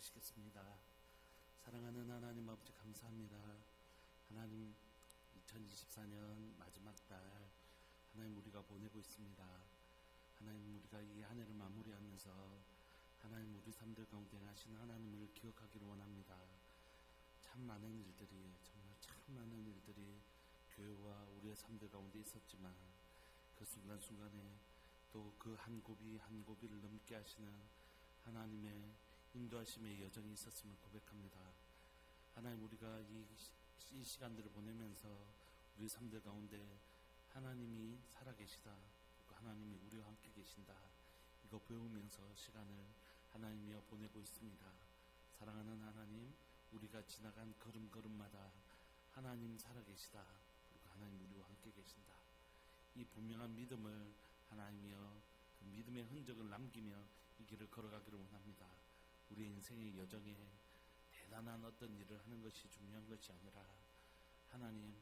기도하시겠습니다. 사랑하는 하나님 아버지, 감사합니다. 하나님, 2024년 마지막 달 하나님 우리가 보내고 있습니다. 하나님, 우리가 이 한 해를 마무리하면서 하나님 우리 삶들 가운데 하시는 하나님을 기억하기를 원합니다. 참 많은 일들이, 정말 참 많은 일들이 교회와 우리의 삶들 가운데 있었지만 그 순간순간에 또 그 한 고비 한 고비를 넘게 하시는 하나님의 인도하심의 여정이 있었음을 고백합니다. 하나님, 우리가 이 시간들을 보내면서 우리 삶들 가운데 하나님이 살아계시다, 하나님이 우리와 함께 계신다, 이거 배우면서 시간을 하나님이여 보내고 있습니다. 사랑하는 하나님, 우리가 지나간 걸음걸음마다 하나님 살아계시다, 그리고 하나님 우리와 함께 계신다, 이 분명한 믿음을 하나님이여 그 믿음의 흔적을 남기며 이 길을 걸어가기를 원합니다. 우리 인생의 여정에 대단한 어떤 일을 하는 것이 중요한 것이 아니라 하나님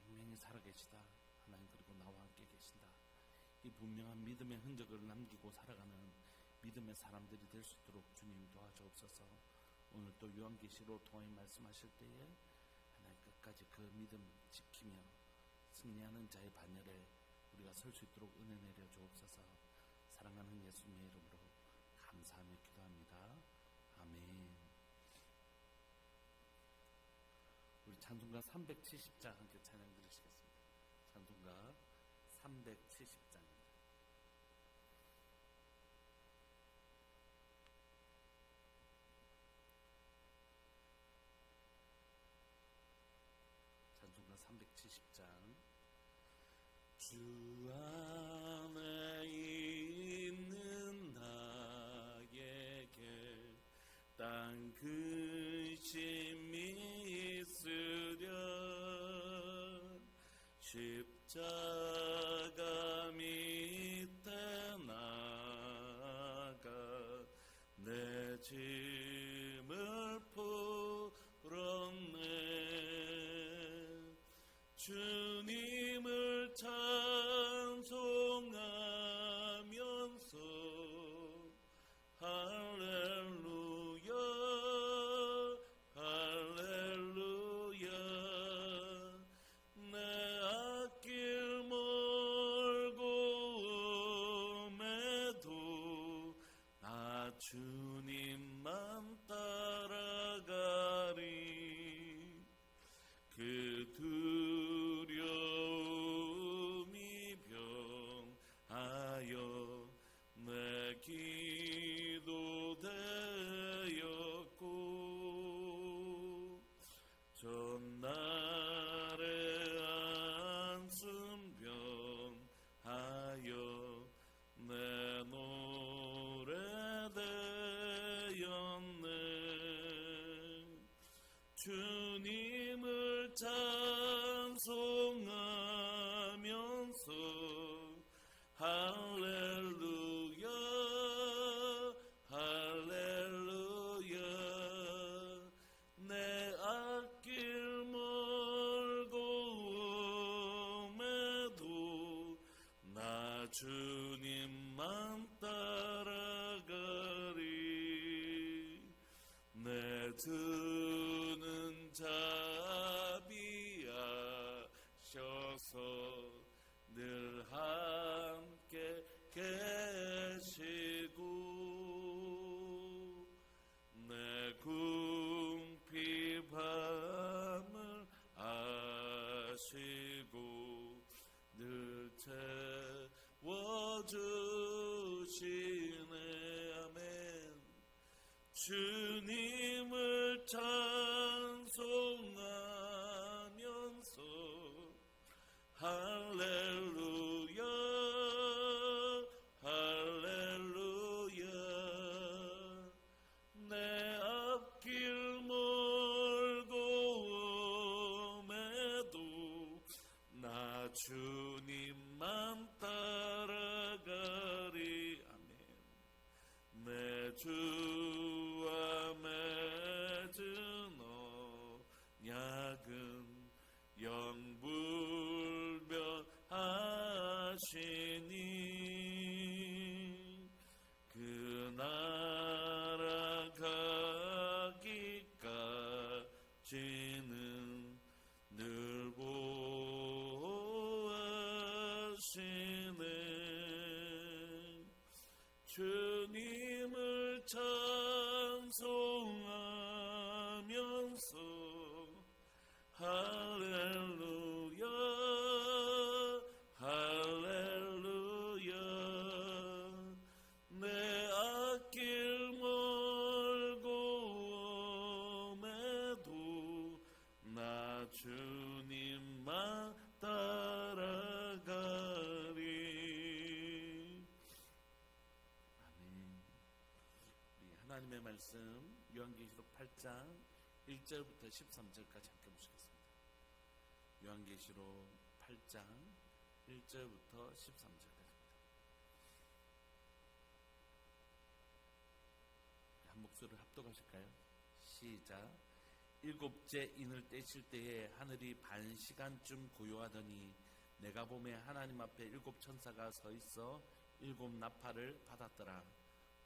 분명히 살아계시다, 하나님 그리고 나와 함께 계신다, 이 분명한 믿음의 흔적을 남기고 살아가는 믿음의 사람들이 될 수 있도록 주님 도와주옵소서. 오늘 또 요한계시록 통해 말씀하실 때에 하나님 끝까지 그 믿음 지키며 승리하는 자의 반열에 우리가 설 수 있도록 은혜 내려 주옵소서. 사랑하는 예수님의 이름으로 감사하며 기도합니다. 아멘. 우리 찬송가 370장 함께 찬양 드리시겠습니다. 찬송가 370장입니다. 찬송가 370장. 주 안에 있는 나에게 땅 근심이 있으련 십자가 밑에 나가 내 짐을 풀었네. 주님을 찬송하면서 할렐루야 할렐루야. 내 앞길 멀고 험해도 나 주님만 따라가리. 그 두려움이 병하여 내 기도 되었고 전날의 안순 병하여 내 노래 되었네. 주님을 찬송하면서 할렐루야 할렐루야. 내 앞길 멀고 험해도 나 주님만 따라가리. 내 드는 자비하셔서 늘 함께 계시고 내 궁핍함을 아시고 늘 채워주시네. 아멘. 주님을 찬송하면서 할렐루야 할렐루야. 내 앞길 멀고 험해도 나 주님만 따라가리. 아멘. 내 주와 맺은 언약은 영불변하시니 그 나라 주님을 찬송하면서 할렐루야 할렐루야 내 앞길 멀고 엄해도 나 주님만 따라가리. 아멘. 우리 하나님의 말씀 요한계시록 8장 1절부터 13절까지 함께 보시겠습니다. 요한계시록 8장 1절부터 13절까지입니다. 한 목소리를 합독하실까요? 시작. 일곱째 인을 떼실 때에 하늘이 반 시간쯤 고요하더니 내가 보매 하나님 앞에 일곱 천사가 서 있어 일곱 나팔을 받았더라.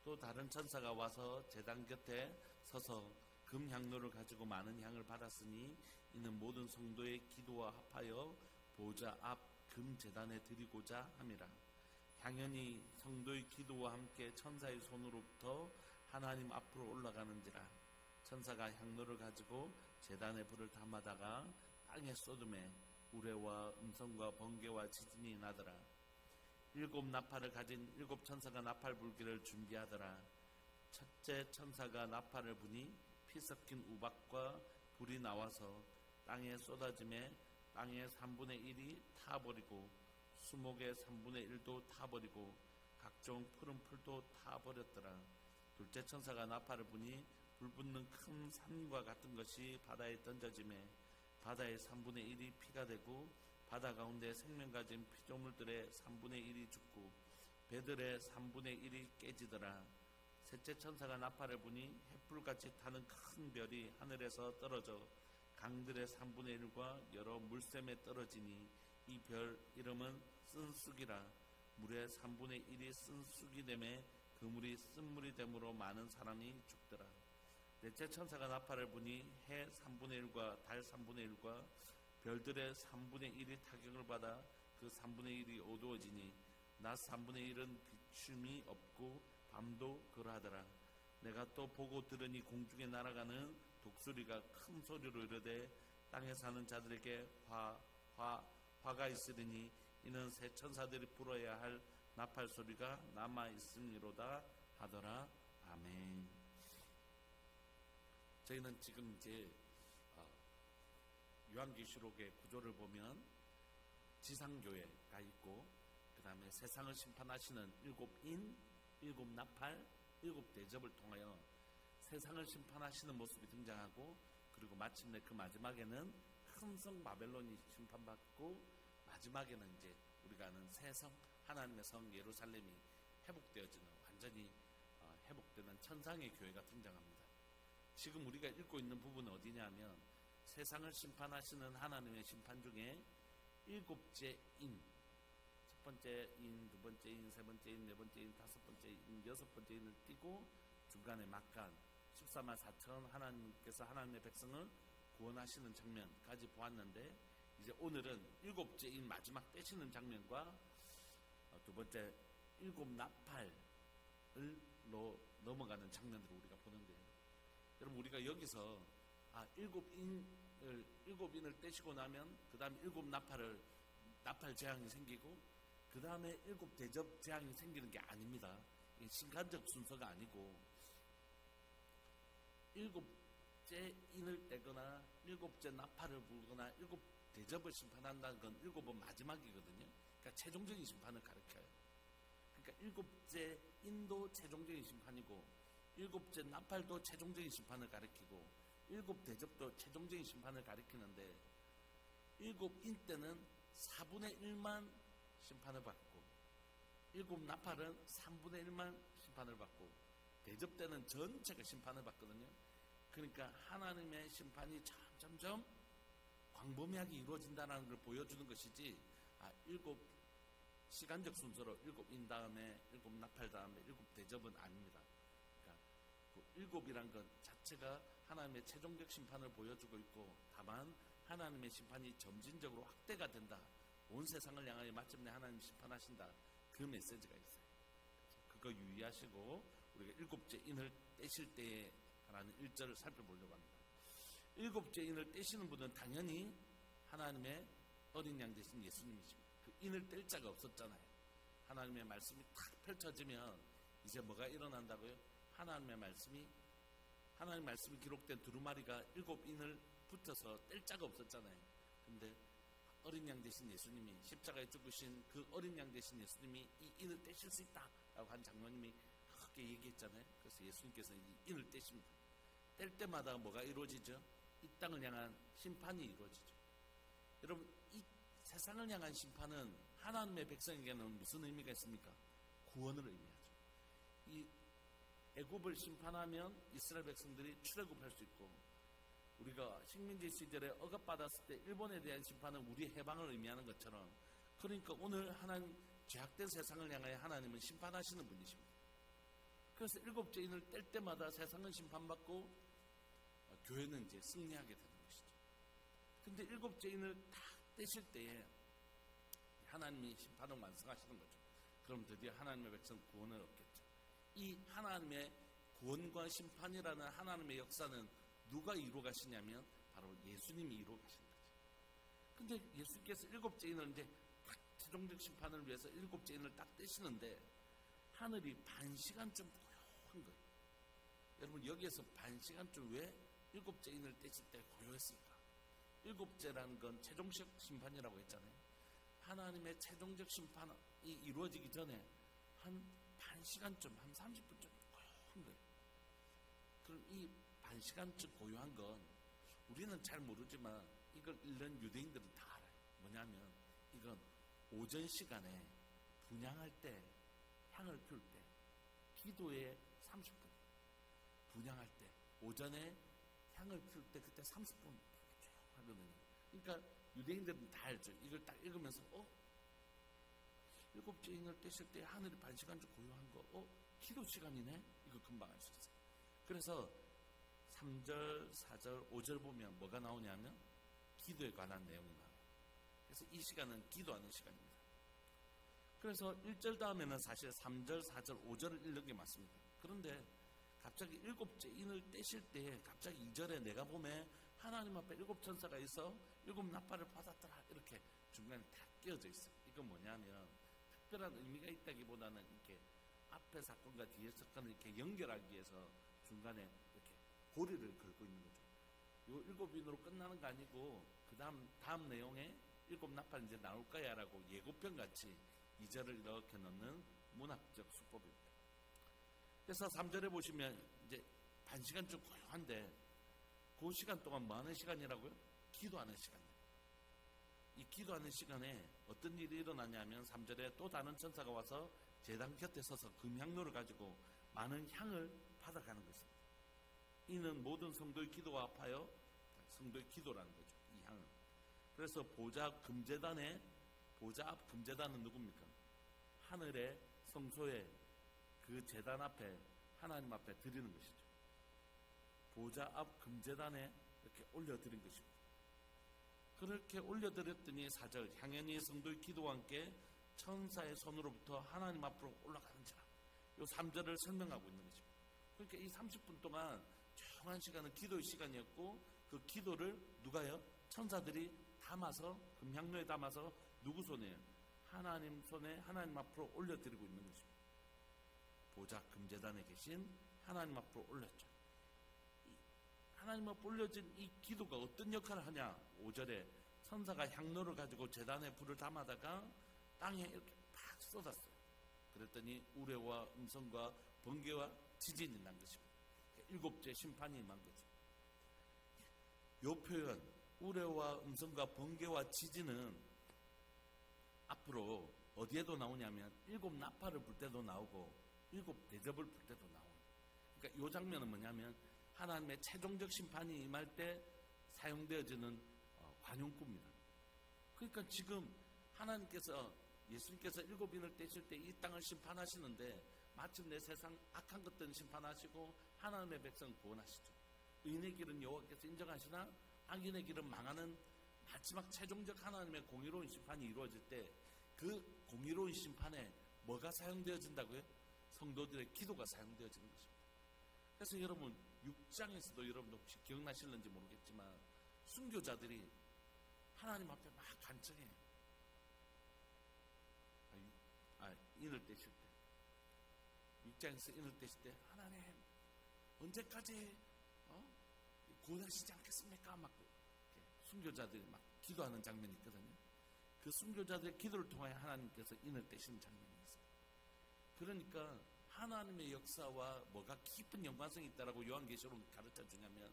또 다른 천사가 와서 제단 곁에 서서 금 향로를 가지고 많은 향을 받았으니 이는 모든 성도의 기도와 합하여 보좌 앞 금 제단에 드리고자 함이라. 향연이 성도의 기도와 함께 천사의 손으로부터 하나님 앞으로 올라가는지라. 천사가 향로를 가지고 제단에 불을 담아다가 땅에 쏟음에 우레와 음성과 번개와 지진이 나더라. 일곱 나팔을 가진 일곱 천사가 나팔 불기를 준비하더라. 첫째 천사가 나팔을 부니 피 섞인 우박과 불이 나와서 땅에 쏟아짐에 땅의 3분의 1이 타버리고 수목의 3분의 1도 타버리고 각종 푸른 풀도 타버렸더라. 둘째 천사가 나팔을 부니 불붙는 큰 산과 같은 것이 바다에 던져짐에 바다의 3분의 1이 피가 되고 바다 가운데 생명 가진 피조물들의 3분의 1이 죽고 배들의 3분의 1이 깨지더라. 셋째 천사가 나팔을 부니 횃불같이 타는 큰 별이 하늘에서 떨어져 강들의 3분의 1과 여러 물샘에 떨어지니 이 별 이름은 쓴쑥이라. 물의 3분의 1이 쓴쑥이 되매 그 물이 쓴물이 되므로 많은 사람이 죽더라. 넷째 천사가 나팔을 부니 해 3분의 1과 달 3분의 1과 별들의 3분의 1이 타격을 받아 그 3분의 1이 어두워지니 낮 3분의 1은 비춤이 없고 밤도 그러하더라. 내가 또 보고 들으니 공중에 날아가는 독수리가 큰 소리로 이르되 땅에 사는 자들에게 화가 있으리니 이는 새 천사들이 불어야 할 나팔 소리가 남아 있음이로다 하더라. 아멘. 저희는 지금 이제 요한계시록의 구조를 보면 지상교회가 있고 그 다음에 세상을 심판하시는 일곱 인, 일곱 나팔, 일곱 대접을 통하여 세상을 심판하시는 모습이 등장하고 그리고 마침내 그 마지막에는 큰 성 바벨론이 심판받고 마지막에는 이제 우리가 아는 새 성 하나님의 성 예루살렘이 회복되어지는 완전히 회복되는 천상의 교회가 등장합니다. 지금 우리가 읽고 있는 부분은 어디냐면 세상을 심판하시는 하나님의 심판 중에 일곱째 인, 첫 번째 인, 두 번째 인, 세 번째 인, 네 번째 인, 다섯 번째 인, 여섯 번째 인을 띄고 중간에 막간 14만 4천 하나님께서 하나님의 백성을 구원하시는 장면까지 보았는데 이제 오늘은 일곱째 인 마지막 떼시는 장면과 두 번째 일곱 나팔을 넘어가는 장면들을 우리가 보는데 여러분 우리가 여기서 일곱 인을 떼시고 나면 그 다음에 일곱 나팔 재앙이 생기고 그 다음에 일곱 대접 재앙이 생기는 게 아닙니다. 신간적 순서가 아니고 일곱째 인을 떼거나 일곱째 나팔을 불거나 일곱 대접을 심판한다는 건 일곱은 마지막이거든요. 그러니까 최종적인 심판을 가르쳐요. 그러니까 일곱째 인도 최종적인 심판이고 일곱째 나팔도 최종적인 심판을 가리키고 일곱 대접도 최종적인 심판을 가리키는데 일곱 인 때는 4분의 1만 심판을 받고 일곱 나팔은 3분의 1만 심판을 받고 대접 때는 전체가 심판을 받거든요. 그러니까 하나님의 심판이 점점 광범위하게 이루어진다는 걸 보여주는 것이지 일곱 시간적 순서로 일곱 인 다음에 일곱 나팔 다음에 일곱 대접은 아닙니다. 그러니까 그 일곱이란 것 자체가 하나님의 최종적 심판을 보여주고 있고 다만 하나님의 심판이 점진적으로 확대가 된다. 온 세상을 향하여 마침내 하나님 심판하신다. 그 메시지가 있어요. 이거 유의하시고 우리가 일곱째 인을 떼실 때에 하나님 1절을 살펴보려고 합니다. 일곱째 인을 떼시는 분은 당연히 하나님의 어린 양 되신 예수님이십니다. 그 인을 뗄 자가 없었잖아요. 하나님의 말씀이 탁 펼쳐지면 이제 뭐가 일어난다고요? 하나님 말씀이 기록된 두루마리가 일곱 인을 붙여서 뗄 자가 없었잖아요. 근데 어린 양 되신 예수님이, 십자가에 죽으신 그 어린 양 되신 예수님이 이 인을 떼실 수 있다 라고 한 장로님이 크게 얘기했잖아요. 그래서 예수님께서 이 인을 떼십니다. 뗄 때마다 뭐가 이루어지죠? 이 땅을 향한 심판이 이루어지죠. 여러분, 이 세상을 향한 심판은 하나님의 백성에게는 무슨 의미가 있습니까? 구원을 의미하죠. 이 애굽을 심판하면 이스라엘 백성들이 출애굽할 수 있고, 우리가 식민지 시절에 억압받았을 때 일본에 대한 심판은 우리 해방을 의미하는 것처럼, 그러니까 오늘 하나님 죄악된 세상을 향하여 하나님은 심판하시는 분이십니다. 그래서 일곱째 인을 뗄 때마다 세상은 심판받고 교회는 이제 승리하게 되는 것이죠. 근데 일곱째 인을 다 떼실 때에 하나님이 심판을 완성하시는 거죠. 그럼 드디어 하나님의 백성 구원을 얻겠죠. 이 하나님의 구원과 심판이라는 하나님의 역사는 누가 이루어 가시냐면 바로 예수님이 이루어 가시는 거죠. 근데 예수님께서 일곱째 인을 이제 딱 최종적 심판을 위해서 일곱째 인을 딱 떼시는데 하늘이 반 시간쯤 고요한 거예요. 여러분, 여기에서 반 시간쯤 왜 일곱째 인을 떼실 때 고요했을까? 일곱째라는 건 최종적 심판이라고 했잖아요. 하나님의 최종적 심판이 이루어지기 전에 한 반 시간쯤, 한 30분쯤 고요한 거예요. 그럼 이 반 시간쯤 고요한 건 우리는 잘 모르지만 이걸 읽는 유대인들은 다 알아요. 뭐냐면 이건 오전 시간에 분향할 때, 향을 피울 때, 기도에 30분, 분향할 때, 오전에 향을 피울 때 그때 30분 하거든요. 그러니까 유대인들은 다 알죠. 이걸 딱 읽으면서 일곱째 인을 떼실 때 하늘이 반 시간쯤 고요한 거, 기도 시간이네? 이거 금방 알 수 있어요. 그래서 3절, 4절, 5절 보면 뭐가 나오냐면 기도에 관한 내용이 나와요. 그래서 이 시간은 기도하는 시간입니다. 그래서 1절 다음에는 사실 3절, 4절, 5절을 읽는 게 맞습니다. 그런데 갑자기 일곱째 인을 떼실 때 갑자기 2절에 내가 보면 하나님 앞에 일곱 천사가 있어 일곱 나팔을 받았더라 이렇게 중간에 다 끼어져 있어요. 이건 뭐냐면 특별한 의미가 있다기보다는 이렇게 앞에 사건과 뒤에 사건을 이렇게 연결하기 위해서 중간에 이렇게 고리를 걸고 있는 거죠. 요 일곱 인으로 끝나는 거 아니고 그 다음 내용에 일곱 나팔 이제 나올 거야 라고 예고편 같이 2절을 이렇게 넣는 문학적 수법입니다. 그래서 3절에 보시면 이제 반 시간쯤 고요한데 그 시간 동안 뭐 하는 시간이라고요? 기도하는 시간이에요. 이 기도하는 시간에 어떤 일이 일어나냐면 3절에 또 다른 천사가 와서 제단 곁에 서서 금향로를 가지고 많은 향을 받아가는 것입니다. 이는 모든 성도의 기도와 합하여 성도의 기도라는 거죠. 이 향은. 그래서 보좌 앞 금제단은 누굽니까? 하늘의 성소에 그 제단 앞에 하나님 앞에 드리는 것이죠. 보좌 앞 금제단에 이렇게 올려드린 것입니다. 그렇게 올려드렸더니 4절 향연히 성도의 기도와 함께 천사의 손으로부터 하나님 앞으로 올라가는지라. 이 3절을 설명하고 있는 것입니다. 그러니까 이 30분 동안 조용한 시간은 기도의 시간이었고 그 기도를 누가요? 천사들이 담아서 금향로에 담아서 누구 손에요? 하나님 손에 하나님 앞으로 올려드리고 있는 것입니다. 보좌 금제단에 계신 하나님 앞으로 올렸죠. 하나님 앞으로 올려진 이 기도가 어떤 역할을 하냐? 5절에 천사가 향로를 가지고 제단에 불을 담아다가 땅에 이렇게 팍 쏟았어요. 그랬더니 우레와 음성과 번개와 지진이 난 것입니다. 일곱째 심판이 임한 거죠. 이 표현 우레와 음성과 번개와 지진은 앞으로 어디에도 나오냐면 일곱 나팔을 불 때도 나오고 일곱 대접을 불 때도 나오고. 그러니까 이 장면은 뭐냐면 하나님의 최종적 심판이 임할 때 사용되어지는 관용구입니다. 그러니까 지금 하나님께서 예수님께서 일곱 인을 떼실 때 이 땅을 심판하시는데 마침내 세상 악한 것들은 심판하시고 하나님의 백성 구원하시죠. 의인의 길은 여호와께서 인정하시나 악인의 길은 망하는 마지막 최종적 하나님의 공의로운 심판이 이루어질 때 그 공의로운 심판에 뭐가 사용되어진다고요? 성도들의 기도가 사용되어지는 것입니다. 그래서 여러분 6장에서도 여러분 혹시 기억나실는지 모르겠지만 순교자들이 하나님 앞에 막 간청해요. 인을 떼실 때 6장에서 인을 떼실 때 하나님 언제까지 구원하시지 않겠습니까? 막 순교자들이 막 기도하는 장면이 있거든요. 그 순교자들의 기도를 통하여 하나님께서 인을 떼시는 장면이 있어요. 그러니까 하나님의 역사와 뭐가 깊은 연관성이 있다라고 요한계시록은 가르쳐 주냐면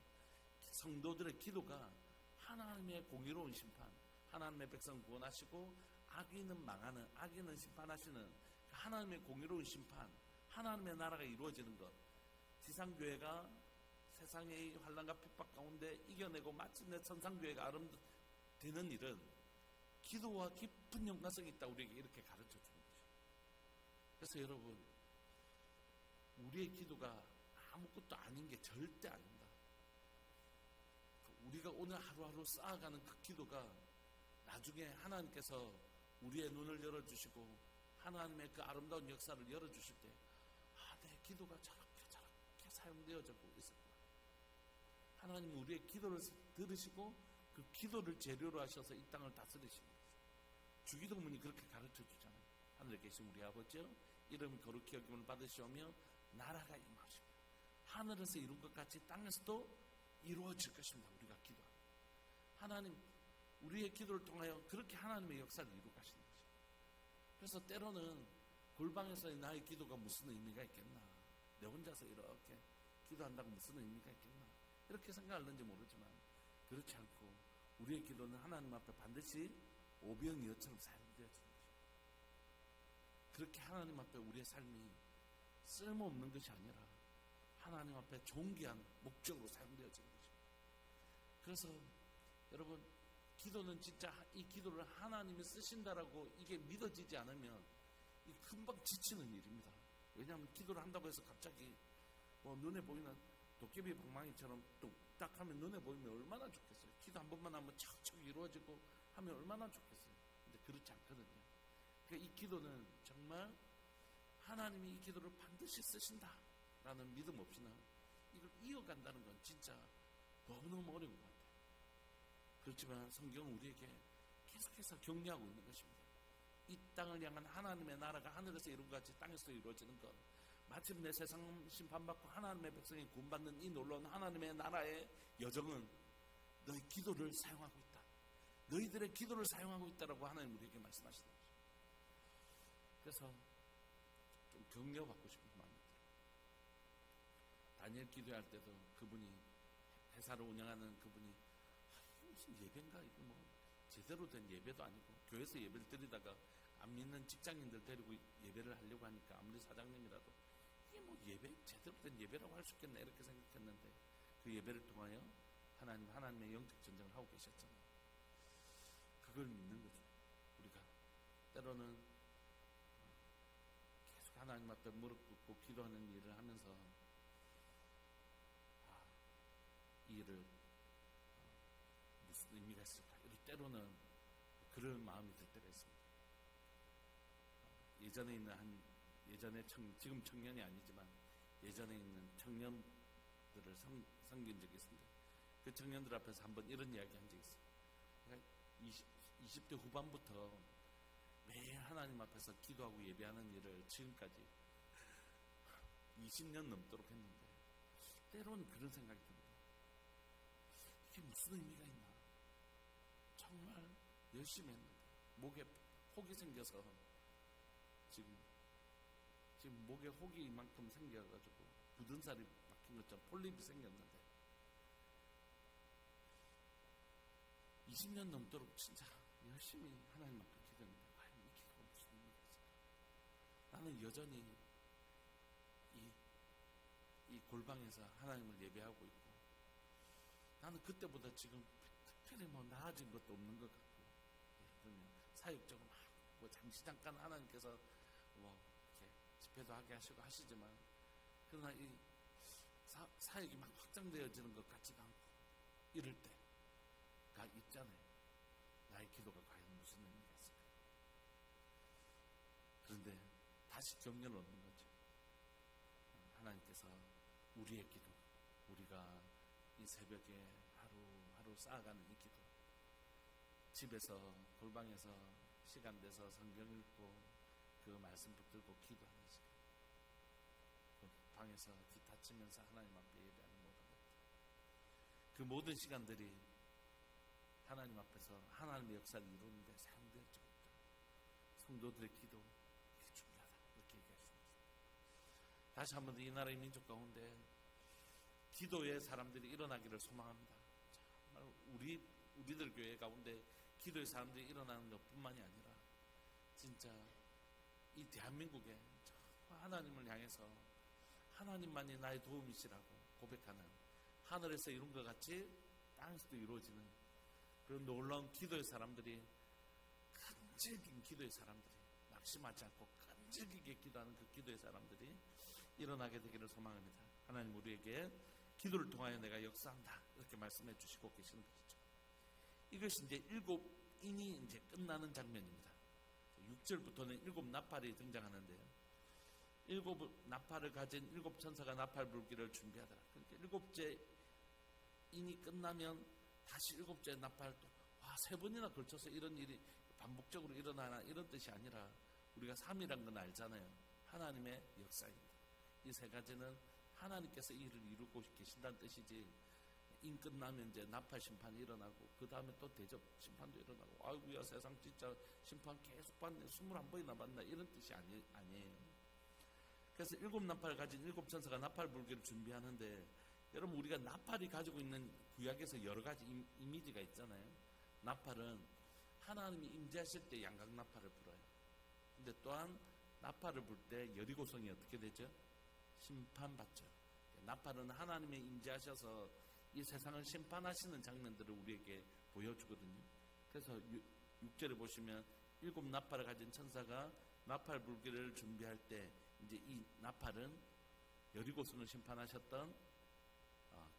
성도들의 기도가 하나님의 공의로운 심판, 하나님의 백성 구원하시고 악인은 망하는, 악인은 심판하시는 하나님의 공의로운 심판, 하나님의 나라가 이루어지는 것, 지상교회가 세상의 환난과 핍박 가운데 이겨내고 마침내 천상교회가 아름되는 일은 기도와 깊은 연관성이 있다 우리에게 이렇게 가르쳐 주는 거죠. 그래서 여러분 우리의 기도가 아무것도 아닌 게 절대 아닙니다. 우리가 오늘 하루하루 쌓아가는 그 기도가 나중에 하나님께서 우리의 눈을 열어주시고 하나님의 그 아름다운 역사를 열어주실 때 내 기도가 저렇게 사용되어지고 있었구나. 하나님은 우리의 기도를 들으시고 그 기도를 재료로 하셔서 이 땅을 다스리시는 거죠. 주기도문이 그렇게 가르쳐 주잖아요. 하늘에 계신 우리 아버지여 이름이 거룩히 여김을 받으시오며 나라가 임하시며 하늘에서 이룬 것 같이 땅에서도 이루어질 것입니다. 우리가 기도합니다. 하나님 우리의 기도를 통하여 그렇게 하나님의 역사를 이루어 가시는 거죠. 그래서 때로는 골방에서의 나의 기도가 무슨 의미가 있겠나, 내 혼자서 이렇게 기도한다고 무슨 의미가 있겠나 이렇게 생각하는지 모르지만 그렇지 않고 우리의 기도는 하나님 앞에 반드시 오병이어처럼 사용되어지는 거죠. 그렇게 하나님 앞에 우리의 삶이 쓸모없는 것이 아니라 하나님 앞에 존귀한 목적으로 사용되어지는 거죠. 그래서 여러분 기도는 진짜 이 기도를 하나님이 쓰신다라고 이게 믿어지지 않으면 이 금방 지치는 일입니다. 왜냐하면 기도를 한다고 해서 갑자기 눈에 보이는 도깨비 방망이처럼 뚝딱 하면 눈에 보이면 얼마나 좋겠어요. 기도 한 번만 하면 척척 이루어지고 하면 얼마나 좋겠어요. 근데 그렇지 않거든요. 그러니까 이 기도는 정말 하나님이 이 기도를 반드시 쓰신다라는 믿음 없이는 이걸 이어간다는 건 진짜 너무너무 어려운 것 같아요. 그렇지만 성경은 우리에게 계속해서 격려하고 있는 것입니다. 이 땅을 향한 하나님의 나라가 하늘에서 이룬 것 같이 땅에서 이루어지는 것, 마침내 세상 심판받고 하나님의 백성이 구원받는 이 놀라운 하나님의 나라의 여정은 너희 기도를 사용하고 있다. 너희들의 기도를 사용하고 있다라고 하나님 우리에게 말씀하시는 거죠. 그래서 좀 격려받고 싶은 마음이 들어요. 다니엘 기도할 때도 그분이 회사를 운영하는 그분이 무슨 예배인가 이거 제대로 된 예배도 아니고 교회에서 예배를 드리다가 안 믿는 직장인들 데리고 예배를 하려고 하니까 아무리 사장님이라도 이게 예배 제대로 된 예배라고 할 수 있겠나 이렇게 생각했는데 그 예배를 통하여 하나님의 영적 전쟁을 하고 계셨잖아요. 그걸 믿는 거죠. 우리가 때로는 계속 하나님 앞에 무릎 꿇고 기도하는 일을 하면서 이 일을 무슨 의미가 있을까? 때로는 그런 마음이 들 때가 있습니다. 지금 청년이 아니지만 예전에 있는 청년들을 섬긴 적이 있습니다. 그 청년들 앞에서 한번 이런 이야기 한 적이 있어요. 그러니까 20대 후반부터 매일 하나님 앞에서 기도하고 예배하는 일을 지금까지 20년 넘도록 했는데 때로는 그런 생각이 듭니다. 이게 무슨 의미가 있나? 정말 열심히 했는데 목에 혹이 생겨서 지금 목에 혹이 이만큼 생겨가지고 굳은 살이 박힌 것처럼 폴립이 생겼는데 20년 넘도록 진짜 열심히 하나님 앞에 기도했는데 과연 이 기도가 무슨 의미가 있을까? 나는 여전히 이 골방에서 하나님을 예배하고 있고 나는 그때보다 지금 특별히 나아진 것도 없는 것 같고 그러면 사역적으로 잠시 잠깐 하나님께서 이렇게 집회도 하게 하시고 하시지만 그러나 이 사역이 막 확장되어지는 것 같지가 않고 이럴 때가 있잖아요. 나의 기도가 과연 무슨 의미가 있을까? 그런데 다시 격려를 얻는 거죠. 하나님께서 우리의 기도, 우리가 이 새벽에 하루 쌓아가는 이 기도, 집에서 골방에서 시간 내서 성경 읽고 그 말씀 붙들고 기도하는 시간, 그 방에서 기타 치면서 하나님 앞에 예배하는 모든 것, 그 모든 시간들이 하나님 앞에서 하나님의 역사를 이루는데 사용되었죠. 성도들의 기도 중요하다 이렇게 얘기했습니다. 다시 한번 이 나라의 민족 가운데 기도의 사람들이 일어나기를 소망합니다. 정말 우리들 교회 가운데 기도의 사람들이 일어나는 것뿐만이 아니라 진짜 이 대한민국에 하나님을 향해서 하나님만이 나의 도움이시라고 고백하는, 하늘에서 이룬 것 같이 땅에서도 이루어지는 그런 놀라운 기도의 사람들이, 끈질긴 기도의 사람들이, 낙심하지 않고 끈질기게 기도하는 그 기도의 사람들이 일어나게 되기를 소망합니다. 하나님 우리에게 기도를 통하여 내가 역사한다 이렇게 말씀해 주시고 계시는 것이죠. 이것이 이제 7인이 이제 끝나는 장면입니다. 6절부터는 7나팔이 등장하는데요. 7나팔을 가진 7천사가 나팔 불기를 준비하더라. 그러니까 7째 인이 끝나면 다시 7째 나팔 또 3번이나 걸쳐서 이런 일이 반복적으로 일어나나 이런 뜻이 아니라 우리가 3이란 건 알잖아요. 하나님의 역사입니다. 이 3가지는 하나님께서 이 일을 이루고 계신다는 뜻이지, 인 끝나면 이제 나팔 심판이 일어나고 그 다음에 또 대접 심판도 일어나고 아이고야 세상 진짜 심판 계속 받네 21번이나 받나 이런 뜻이 아니에요. 그래서 7나팔을 가진 7천사가 나팔 불기를 준비하는데, 여러분 우리가 나팔이 가지고 있는 구약에서 여러 가지 이미지가 있잖아요. 나팔은 하나님이 임재하실 때 양각 나팔을 불어요. 근데 또한 나팔을 불 때 여리고성이 어떻게 되죠? 심판받죠. 나팔은 하나님의 임재하셔서 이 세상을 심판하시는 장면들을 우리에게 보여주거든요. 그래서 6절에 보시면 7나팔을 가진 천사가 나팔 불기를 준비할 때 이제 이 나팔은 여리고성을 심판하셨던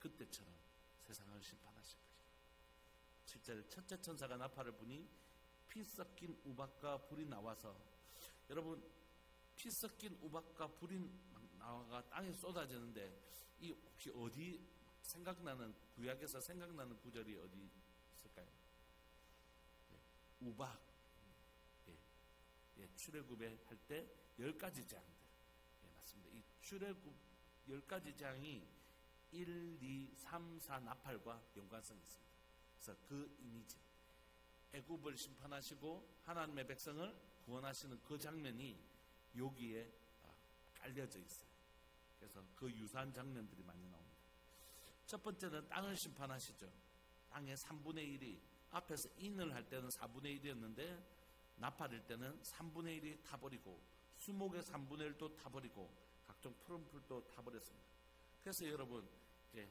그때처럼 세상을 심판하실 것이다. 7절 첫째 천사가 나팔을 부니 피 섞인 우박과 불이 나와서, 여러분 피 섞인 우박과 불이 나와가 땅에 쏟아지는데 이 혹시 어디 생각나는, 구약에서 생각나는 구절이 어디 있을까요? 우박, 출애굽에 할 때 10가지 재앙들, 맞습니다. 이 출애굽 10가지 재앙이 1, 2, 3, 4 나팔과 연관성이 있습니다. 그래서 그 이미지, 애굽을 심판하시고 하나님의 백성을 구원하시는 그 장면이 여기에 깔려져 있어요. 그래서 그 유사한 장면들이 많이 나옵니다. 첫 번째는 땅을 심판하시죠. 땅의 3분의 1이, 앞에서 인을 할 때는 4분의 1이었는데 나팔일 때는 3분의 1이 타버리고 수목의 3분의 1도 타버리고 각종 푸른 풀도 타버렸습니다. 그래서 여러분 이제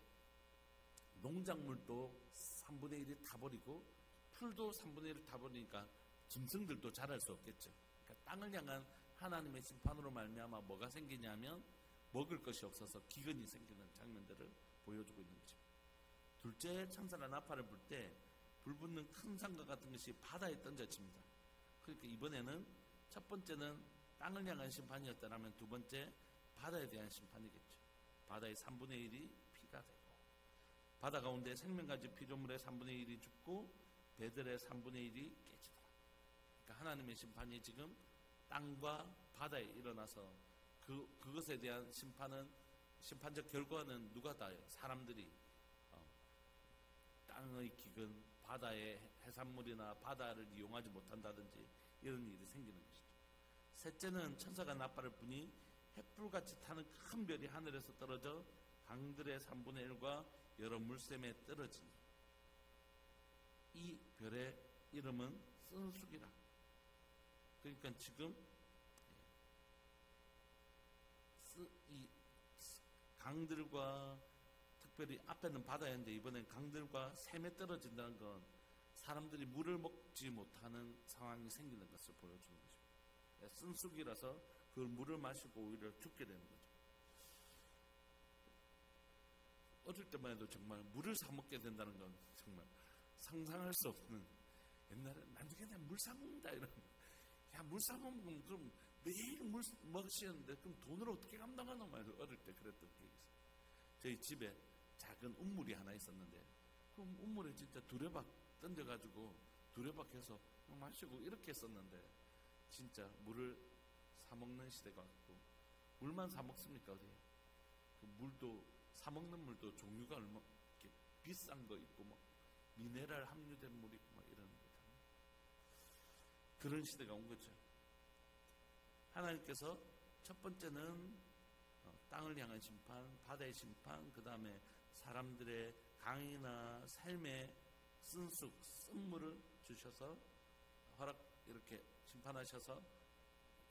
농작물도 3분의 1이 타버리고 풀도 3분의 1을 타버리니까 짐승들도 자랄 수 없겠죠. 그러니까 땅을 향한 하나님의 심판으로 말미암아 뭐가 생기냐면 먹을 것이 없어서 기근이 생기는 장면들을 보여주고 있는 거죠. 둘째 천사가 나팔을 불 때 불붙는 큰 산과 같은 것이 바다에 던져집니다. 그러니까 이번에는 첫 번째는 땅을 향한 심판이었다면 두 번째 바다에 대한 심판이겠죠. 바다의 3분의 1이 피가 되고 바다 가운데 생명가지 피조물의 3분의 1이 죽고 배들의 3분의 1이 깨지더라. 그러니까 하나님의 심판이 지금 땅과 바다에 일어나서 그것에 대한 심판적 결과는 누가 다요? 사람들이 땅의 기근, 바다의 해산물이나 바다를 이용하지 못한다든지 이런 일이 생기는 것이죠. 셋째는 천사가 나팔을 부니 횃불같이 타는 큰 별이 하늘에서 떨어져 강들의 3분의 1과 여러 물샘에 떨어지니, 이 별의 이름은 쓴쑥이라. 그러니까 지금 이 강들과 특별히 앞에는 바다였는데 이번엔 강들과 샘에 떨어진다는 건 사람들이 물을 먹지 못하는 상황이 생기는 것을 보여주는 것입니다. 쓴쑥이라서 그 물을 마시고 오히려 죽게 되는 거죠. 어릴 때만 해도 정말 물을 사 먹게 된다는 건 정말 상상할 수 없는, 옛날에 나중에 내가 물 사 먹는다 이런, 야 물 사 먹으면 그럼 매일 물 먹으시는데 그럼 돈을 어떻게 감당하나 말이에요. 어릴 때 그랬던 기억이 있어요. 저희 집에 작은 우물이 하나 있었는데 그 우물에 진짜 두레박 던져가지고 두레박 해서 마시고 이렇게 했었는데 진짜 물을 사 먹는 시대가 왔고 물만 사 먹습니까 어디? 그 물도 사 먹는 물도 종류가 얼마 이렇게 비싼 거 있고 막 미네랄 함유된 물 있고 막 이런 거 그런 시대가 온 거죠. 하나님께서 첫 번째는 땅을 향한 심판, 바다의 심판, 그 다음에 사람들의 강이나 삶의 쓴물을 주셔서 이렇게 심판하셔서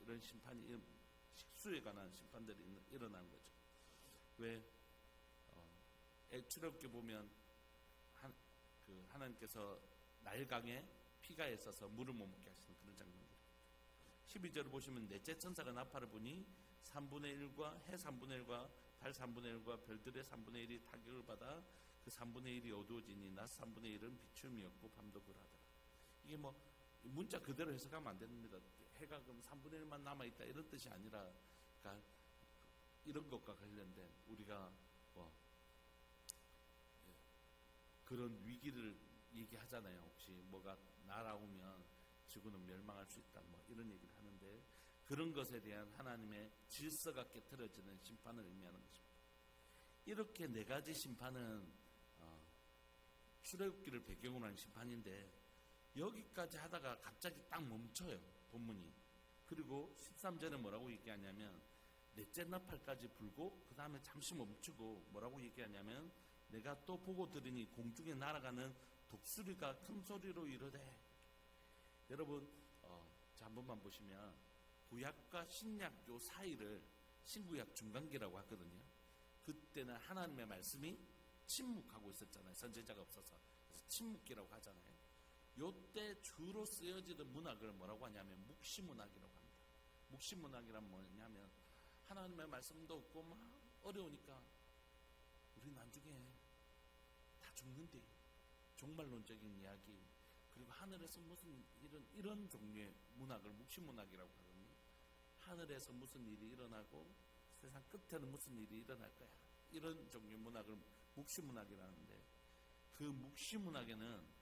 이런 심판이 식수에 관한 심판들이 일어난 거죠. 왜 출애굽기 보면 하나님께서 나일강에 피가 있어서 물을 못 먹게 하시는 그런 장면들. 12절을 보시면 넷째 천사가 나팔을 부니 3분의 1과 해 3분의 1과 달 3분의 1과 별들의 3분의 1이 타격을 받아 그 3분의 1이 어두워지니 낮 3분의 1은 비춤이었고 밤도 그러하더라. 이게 뭐 문자 그대로 해석하면 안 됩니다. 해가 그럼 3분의 1만 남아있다 이런 뜻이 아니라 그러니까 이런 것과 관련된 우리가 뭐 그런 위기를 얘기하잖아요. 혹시 뭐가 날아오면 지구는 멸망할 수 있다 뭐 이런 얘기를 하는데 그런 것에 대한 하나님의 질서가 깨트려지는 심판을 의미하는 것입니다. 이렇게 네 가지 심판은 출애굽기를 배경으로 한 심판인데 여기까지 하다가 갑자기 딱 멈춰요. 본문이. 그리고 13절에 뭐라고 얘기하냐면 넷째 나팔까지 불고 그 다음에 잠시 멈추고 뭐라고 얘기하냐면 내가 또 보고 들으니 공중에 날아가는 독수리가 큰 소리로 이르되. 여러분 자 한 번만 보시면 구약과 신약 요 사이를 신구약 중간기라고 하거든요. 그때는 하나님의 말씀이 침묵하고 있었잖아요. 선지자가 없어서. 그래서 침묵기라고 하잖아요. 요때 주로 쓰여지던 문학을 뭐라고 하냐면 묵시문학이라고 합니다. 묵시문학이란 뭐냐면 하나님의 말씀도 없고 막 어려우니까 우리 나중에 다 죽는데 종말론적인 이야기 그리고 하늘에서 무슨 이런 종류의 문학을 묵시문학이라고 하거든요. 하늘에서 무슨 일이 일어나고 세상 끝에는 무슨 일이 일어날 거야. 이런 종류의 문학을 묵시문학이라는데 그 묵시문학에는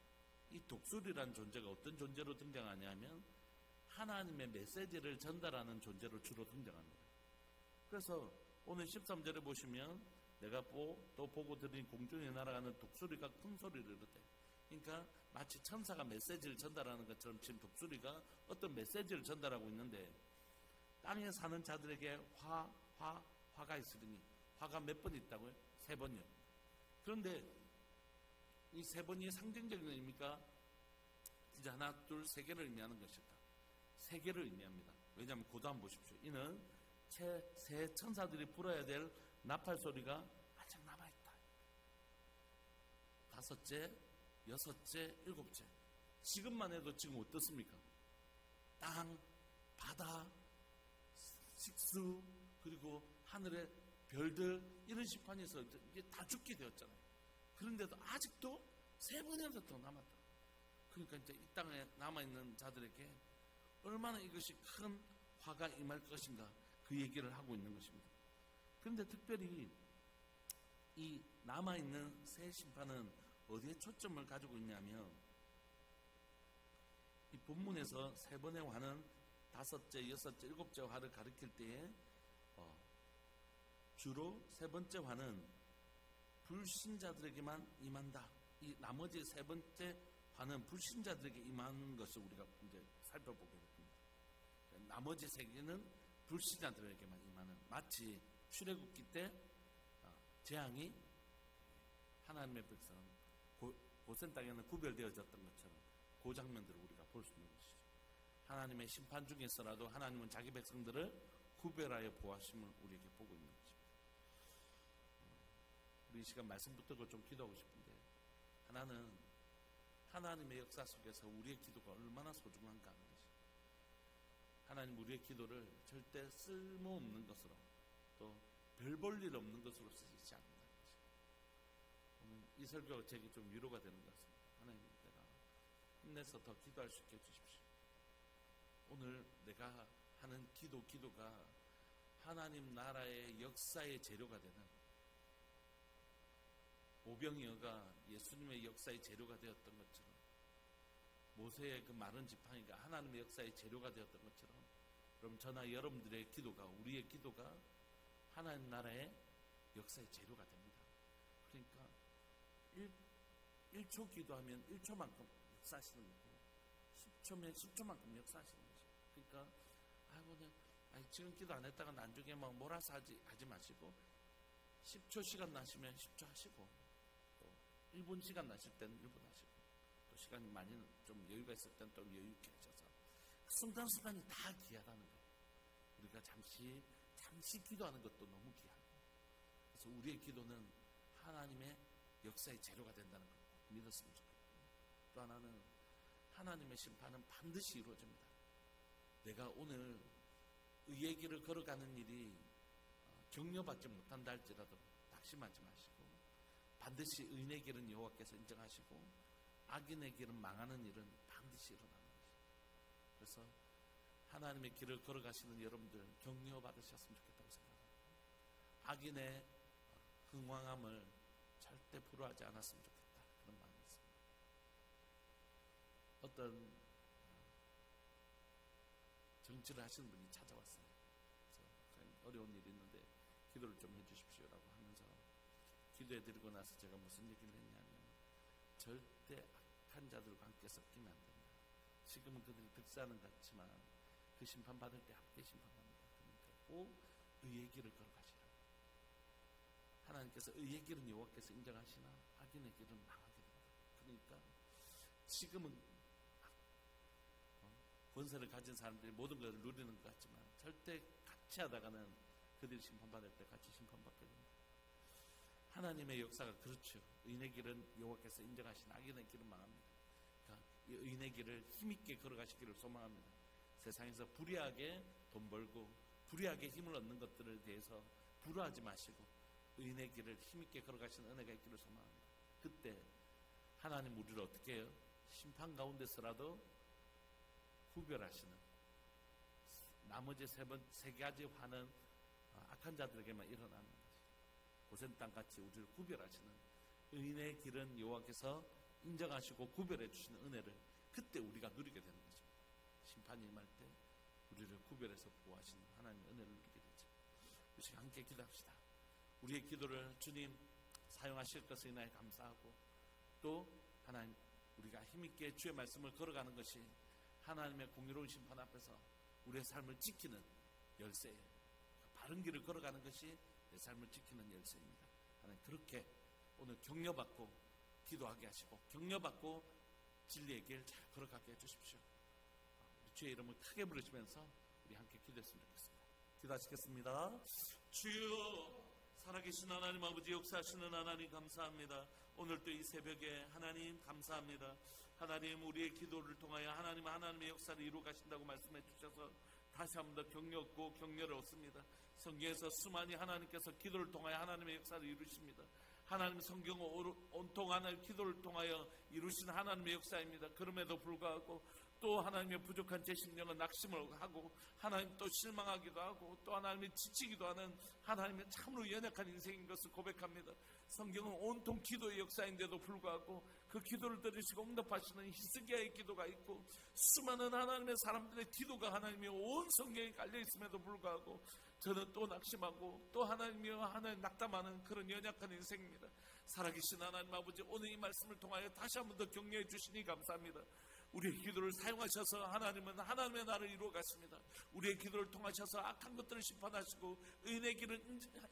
이 독수리라는 존재가 어떤 존재로 등장하냐면 하나님의 메시지를 전달하는 존재로 주로 등장합니다. 그래서 오늘 13절에 보시면 내가 또 보고 들으니 공중에 날아가는 독수리가 큰 소리를 이르되. 그러니까 마치 천사가 메시지를 전달하는 것처럼 지금 독수리가 어떤 메시지를 전달하고 있는데 땅에 사는 자들에게 화가 있으니 화가 몇 번 있다고요? 3번이요. 그런데 이 3번이 상징적인 의미가 진짜 하나, 둘, 3개를 의미하는 것일까? 3개를 의미합니다. 왜냐하면 고도 한번 보십시오. 이는 새 천사들이 불어야 될 나팔 소리가 아직 남아있다. 5째, 6째, 7째. 지금만 해도 지금 어떻습니까? 땅, 바다, 식수, 그리고 하늘의 별들 이런 심판에서 이제 다 죽게 되었잖아요. 그런데도 아직도 3번이라도 더 남았다. 그러니까 이제 이 땅에 남아있는 자들에게 얼마나 이것이 큰 화가 임할 것인가 그 얘기를 하고 있는 것입니다. 그런데 특별히 이 남아있는 새 심판은 어디에 초점을 가지고 있냐면 이 본문에서 3번의 화는 5째, 6째, 7째 화를 가리킬 때에 주로 3번째 화는 불신자들에게만 임한다. 이 나머지 3번째 화는 불신자들에게 임하는 것을 우리가 이제 살펴보게 됩니다. 나머지 3개는 불신자들에게만 임하는 마치 출애굽기 때 재앙이 하나님의 백성 고센 땅에는 구별되어졌던 것처럼 그 장면들을 우리가 볼 수 있는 것이죠. 하나님의 심판 중에서라도 하나님은 자기 백성들을 구별하여 보호하심을 우리에게 보고 있는 것입니다. 우리 이 시간 말씀 붙들고 좀 기도하고 싶은데 하나는 하나님의 역사 속에서 우리의 기도가 얼마나 소중한가 하는 것입니다. 하나님 우리의 기도를 절대 쓸모없는 것으로 또 별 볼 일 없는 것으로 쓰시지 않는다는 것입니다. 오늘 이 설교가 제게 좀 위로가 되는 것 같습니다. 하나님 내가 힘내서 더 기도할 수 있게 해주십시오. 오늘 내가 하는 기도가 하나님 나라의 역사의 재료가 되는, 오병이어가 예수님의 역사의 재료가 되었던 것처럼, 모세의 그 마른 지팡이가 하나님의 역사의 재료가 되었던 것처럼, 그럼 저나 여러분들의 기도가, 우리의 기도가 하나님 나라의 역사의 재료가 됩니다. 그러니까 1초 기도하면 1초만큼 역사하시는 거고, 10초면 10초만큼 역사하시는 거죠. 그러니까 지금 기도 안 했다가 나중에 막 몰아서 하지 마시고, 10초 시간 나시면 10초 하시고, 또 1분 시간 나실 때는 1분 하시고, 또 시간이 많이 좀 여유가 있을 때는 또 여유 있게 하셔서 순간순간이 다 귀하다는 거예요. 우리가 잠시 기도하는 것도 너무 귀하고, 그래서 우리의 기도는 하나님의 역사의 재료가 된다는 걸 믿었으면 좋겠고, 또 하나는 하나님의 심판은 반드시 이루어집니다. 내가 오늘 의의 길을 걸어가는 일이 격려받지 못한다 할지라도 낙심하지 마시고, 반드시 의인의 길은 여호와께서 인정하시고 악인의 길은 망하는 일은 반드시 일어나는 것입니다. 그래서 하나님의 길을 걸어가시는 여러분들 격려받으셨으면 좋겠다고 생각합니다. 악인의 흥왕함을 절대 부러워하지 않았으면 좋겠다, 그런 마음이 있습니다. 어떤 정치를 하시는 분이 찾아왔어요. 그래서 어려운 일이 있는데 기도를 좀 해주십시오라고 하면서 기도해드리고 나서 제가 무슨 얘기를 했냐면, 절대 악한 자들과 함께 섞이면 안 된다. 지금은 그들이 득세하는 것 같지만 그 심판받을 때 함께 심판받는다. 그러니까 꼭 의의 길을 걸어가시라. 하나님께서 의의 길은 여호와께서 인정하시나 악인의 길은 망하게 된다. 그러니까 지금은 권세를 가진 사람들이 모든 것을 누리는 것 같지만 절대 같이 하다가는 그들이 심판받을 때 같이 심판받게 됩니다. 하나님의 역사가 그렇죠. 의인의 길은 여호와께서 인정하신, 악인의 길은 망합니다. 그러니까 이 의인의 길을 힘있게 걸어가시기를 소망합니다. 세상에서 불의하게 돈 벌고 불의하게 힘을 얻는 것들에 대해서 불화하지 마시고 의인의 길을 힘있게 걸어가시는 은혜가 있기를 소망합니다. 그때 하나님 우리를 어떻게 해요? 심판 가운데서라도 구별하시는, 나머지 세 가지 화는 악한 자들에게만 일어나는 것이, 고센 땅같이 우리를 구별하시는 의인의 길은 여호와께서 인정하시고 구별해 주시는 은혜를 그때 우리가 누리게 되는 것입니다. 심판이 임할 때 우리를 구별해서 보호하시는 하나님의 은혜를 누리게 되죠. 이 시간 함께 기도합시다. 우리의 기도를 주님 사용하실 것을 인하여 감사하고, 또 하나님 우리가 힘있게 주의 말씀을 걸어가는 것이 하나님의 공의로운 심판 앞에서 우리의 삶을 지키는 열쇠예요. 바른 길을 걸어가는 것이 내 삶을 지키는 열쇠입니다. 하나님 그렇게 오늘 격려받고 기도하게 하시고 격려받고 진리의 길 잘 걸어가게 해주십시오. 우리 주의 이름을 크게 부르시면서 우리 함께 기도했으면 좋겠습니다. 기도하시겠습니다. 주여, 살아계신 하나님 아버지, 역사하시는 하나님 감사합니다. 오늘도 이 새벽에 하나님 감사합니다. 하나님 우리의 기도를 통하여 하나님의 역사를 이루어 가신다고 말씀해 주셔서 다시 한 번 더 격려 얻고 격려를 얻습니다. 성경에서 수많이 하나님께서 기도를 통하여 하나님의 역사를 이루십니다. 하나님 성경을 온통 하나님 기도를 통하여 이루신 하나님의 역사입니다. 그럼에도 불구하고 또 하나님의 부족한 제 심령은 낙심을 하고 하나님 또 실망하기도 하고 또 하나님의 지치기도 하는 하나님의 참으로 연약한 인생인 것을 고백합니다. 성경은 온통 기도의 역사인데도 불구하고 그 기도를 들으시고 응답하시는 히스기야의 기도가 있고 수많은 하나님의 사람들의 기도가 하나님의 온 성경에 깔려 있음에도 불구하고 저는 또 낙심하고 또 하나님 낙담하는 그런 연약한 인생입니다. 살아계신 하나님 아버지, 오늘 이 말씀을 통하여 다시 한 번 더 격려해 주시니 감사합니다. 우리의 기도를 사용하셔서 하나님은 하나님의 나라를 이루어 가십니다. 우리의 기도를 통하셔서 악한 것들을 심판하시고 의인의 길을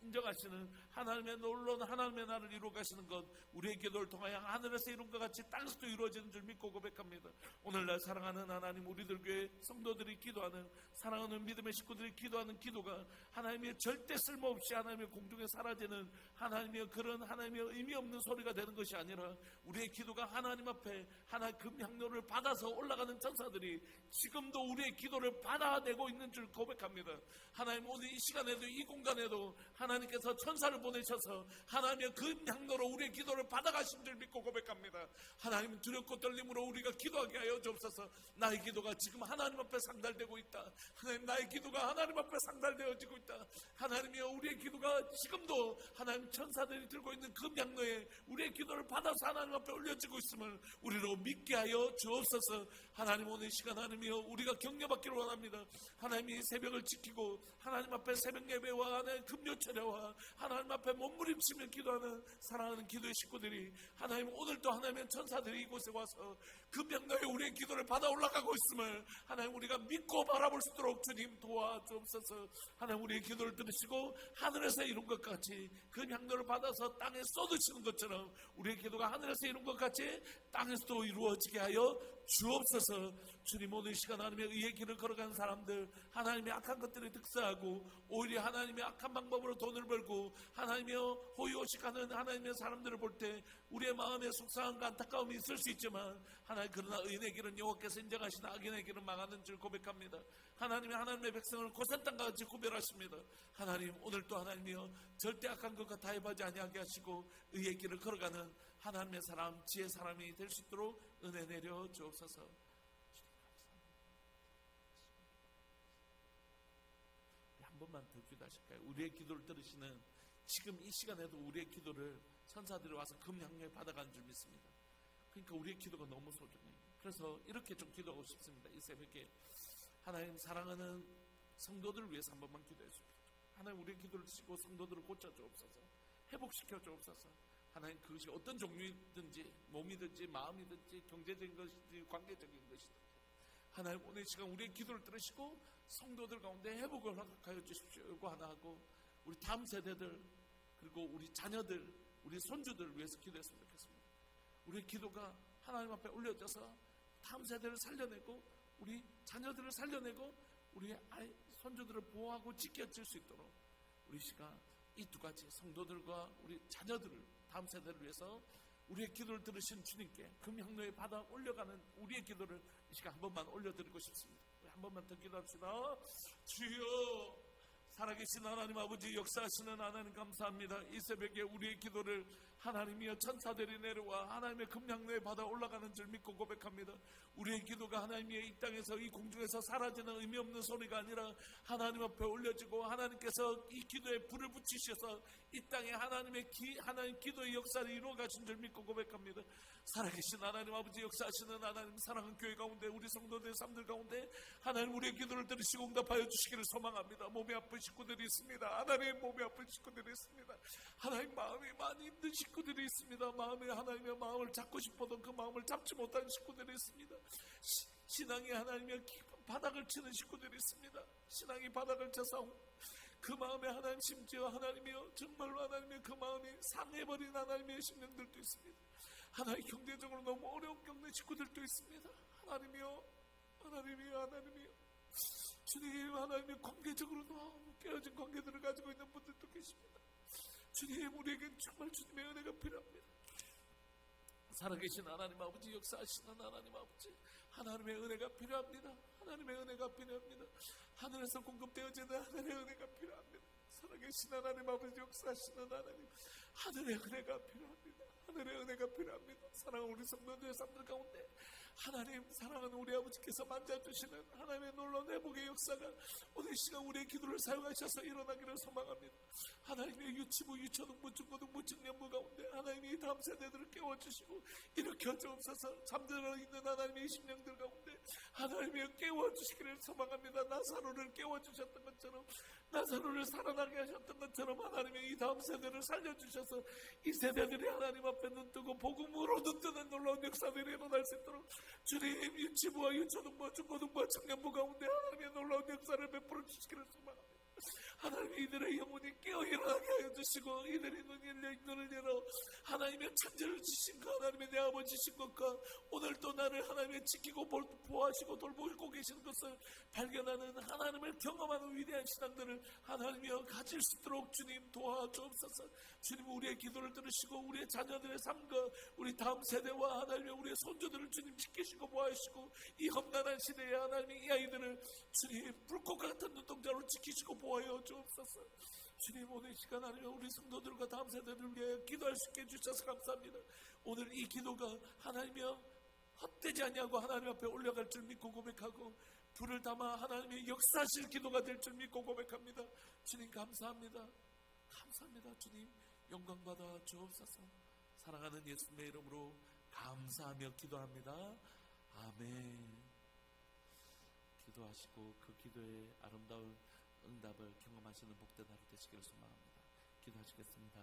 인정하시는 하나님의 놀라운 하나님의 나라를 이루어 가시는 것, 우리의 기도를 통하여 하늘에서 이룬 것 같이 땅에서도 이루어지는 줄 믿고 고백합니다. 오늘날 사랑하는 하나님, 우리들 교회 성도들이 기도하는, 사랑하는 믿음의 식구들이 기도하는 기도가 하나님의 절대 쓸모없이 하나님의 공중에 사라지는 하나님의 그런 하나님의 의미 없는 소리가 되는 것이 아니라 우리의 기도가 하나님 앞에 하나의 금향로를 받아 받아서 올라가는 천사들이 지금도 우리의 기도를 받아내고 있는 줄 고백합니다. 하나님, 오늘 이 시간에도 이 공간에도 하나님께서 천사를 보내셔서 하나님의 그 향로로 우리의 기도를 받아가신 줄 믿고 고백합니다. 하나님, 두렵고 떨림으로 우리가 기도하게 하여 주옵소서. 나의 기도가 지금 하나님 앞에 상달되고 있다. 하나님, 나의 기도가 하나님 앞에 상달되어지고 있다. 하나님이여, 우리의 기도가 지금도 하나님 천사들이 들고 있는 그 향로에 우리의 기도를 받아서 하나님 앞에 올려지고 있음을 우리로 믿게 하여 주옵소서. 하나님, 오늘 시간 하나님이여, 우리가 격려받기를 원합니다. 하나님이 새벽을 지키고 하나님 앞에 새벽 예배와 하나님 금요 철야와 하나님 앞에 몸부림치며 기도하는 사랑하는 기도의 식구들이 하나님, 오늘도 하나님의 천사들이 이곳에 와서 그 명령에 우리의 기도를 받아 올라가고 있음을 하나님 우리가 믿고 바라볼 수 있도록 주님 도와주옵소서. 하나님, 우리의 기도를 들으시고 하늘에서 이룬 것 같이 그 향로를 받아서 땅에 쏟으시는 것처럼 우리의 기도가 하늘에서 이룬 것 같이 땅에서도 이루어지게 하여 주옵소서. 주님, 오늘 시간 하나님의 의의 길을 걸어가는 사람들, 하나님의 악한 것들에 득세하고 오히려 하나님의 악한 방법으로 돈을 벌고 하나님의 호의호식하는 하나님의 사람들을 볼 때 우리의 마음에 속상함과 안타까움이 있을 수 있지만 하나님, 그러나 의인의 길은 여호와께서 인정하시나 악인의 길은 망하는 줄 고백합니다. 하나님의 백성을 고센 땅과 같이 구별하십니다. 하나님, 오늘도 하나님이여, 절대 악한 것과 타협하지 아니하게 하시고 의의 길을 걸어가는 하나님의 사람, 지혜의 사람이 될 수 있도록 은혜 내려 주옵소서. 한 번만 더 기도하실까요? 우리의 기도를 들으시는 지금 이 시간에도 우리의 기도를 천사들이 와서 금향로에 받아가는 줄 믿습니다. 그러니까 우리의 기도가 너무 소중해요. 그래서 이렇게 좀 기도하고 싶습니다. 이 새벽에 하나님, 사랑하는 성도들을 위해서 한 번만 기도해 주십시오. 하나님, 우리의 기도를 드시고 성도들을 고쳐주옵소서. 회복시켜 주옵소서. 하나님, 그것이 어떤 종류이든지, 몸이든지 마음이든지 경제적인 것이든지 관계적인 것이든지 하나님, 오늘 시간 우리의 기도를 들으시고 성도들 가운데 회복을 허락하여 주십시오. 이거 하나 하고 우리 다음 세대들, 그리고 우리 자녀들, 우리 손주들을 위해서 기도했으면 좋겠습니다. 우리의 기도가 하나님 앞에 올려져서 다음 세대를 살려내고 우리 자녀들을 살려내고 우리 손주들을 보호하고 지켜줄 수 있도록 우리 시간 이 두 가지, 성도들과 우리 자녀들을, 다음 세대를 위해서 우리의 기도를 들으신 주님께 금향로에 받아 올려가는 우리의 기도를 이 시간 한 번만 올려드리고 싶습니다. 한 번만 더 기도합시다. 주여, 살아계신 하나님 아버지, 역사하시는 하나님 감사합니다. 이 새벽에 우리의 기도를 하나님이여 천사들이 내려와 하나님의 금향로에 받아 올라가는 줄 믿고 고백합니다. 우리의 기도가 하나님의 이 땅에서, 이 공중에서 사라지는 의미 없는 소리가 아니라 하나님 앞에 올려지고 하나님께서 이 기도에 불을 붙이셔서 이 땅에 하나님 기도의 역사를 이루어 가신 줄 믿고 고백합니다. 살아계신 하나님 아버지, 역사하시는 하나님, 사랑하는 교회 가운데 우리 성도들 삶들 가운데 하나님, 우리의 기도를 들으시고 응답하여 주시기를 소망합니다. 몸이 아픈 식구들이 있습니다. 하나님, 몸이 아픈 식구들이 있습니다. 하나님, 마음이 많이 힘든 식구들이 있습니다. 마음에 하나님의 마음을 잡고 싶어도 그 마음을 잡지 못하는 식구들이 있습니다. 신앙이 하나님의 바닥을 치는 식구들이 있습니다. 신앙이 바닥을 쳐서 그 마음에 하나님, 심지어 하나님이여, 정말로 하나님의 그 마음이 상해버린 하나님의 심령들도 있습니다. 하나님, 경제적으로 너무 어려운 겪는 식구들도 있습니다. 하나님이여, 주님, 하나님의 관계적으로 너무 깨어진 관계들을 가지고 있는 분들도 계십니다. 주님, 우리에겐 정말 주님의 은혜가 필요합니다. 살아계신 하나님 아버지, 역사하시는 하나님 아버지, 하나님의 은혜가 필요합니다. 하나님의 은혜가 필요합니다. 하늘에서 공급되어지는 하늘의 은혜가 필요합니다. 살아계신 하나님 아버지, 역사하시는 하나님, 하늘의 은혜가 필요합니다. 하늘의 은혜가 필요합니다. 사랑하는 우리 성도들의 삶들 가운데 하나님, 사랑하는 우리 아버지께서 만져주시는 하나님의 놀라운 회복의 역사가 오늘 시간 우리의 기도를 사용하셔서 일어나기를 소망합니다. 하나님의 유치부, 유초등부, 중고등부, 청년부 가운데 하나님이 다음 세대들을 깨워주시고 일으켜 주옵소서. 잠들어 있는 하나님의 심령들 가운데 하나님이 깨워주시기를 소망합니다. 나사로를 깨워주셨던 것처럼, 나사로를 살아나게 하셨던 것처럼 하나님의 이 다음 세대를 살려주셔서 이 세대들이 하나님 앞에 눈뜨고 복음으로 눈뜨는 놀라운 역사들이 일어날 수 있도록 주님, 유치부와 유초등부와 중고등부와 청년부 가운데 하나님의 놀라운 역사를 베풀어 주시기를 소망합니다. 하나님, 이들의 영혼이 깨어 일어나게 하여 주시고 이들의 눈을 열어 하나님 하나님의 창조를 지신 그 하나님의 내 아버지신 것과 오늘 또 나를 하나님의 지키고 보호하시고 돌보고 계시는 것을 발견하는 하나님을 경험하는 위대한 신앙들을 하나님이여 가질 수 있도록 주님 도와주옵소서. 주님 우리의 기도를 들으시고 우리의 자녀들의 삶과 우리 다음 세대와 하나님의 우리의 손주들을 주님 지키시고 보호하시고 이 험난한 시대에 하나님의 이 아이들을 주님 불꽃과 같은 눈동자로 지키시고 보호하여 주옵소서. 주님 오늘 이 시간 하나님 우리 성도들과 다음 세대들을 위해 기도할 수 있게 해주셔서 감사합니다. 오늘 이 기도가 하나님이여 헛되지 않냐고 하나님 앞에 올라갈 줄 믿고 고백하고 불을 담아 하나님의 역사하실 기도가 될 줄 믿고 고백합니다. 주님 감사합니다. 감사합니다. 주님 영광 받아 주옵소서. 사랑하는 예수님의 이름으로 감사하며 기도합니다. 아멘. 기도하시고 그 기도의 아름다운 응답을 경험하시는 복된 하루 되시기를 소망합니다. 기도하시겠습니다.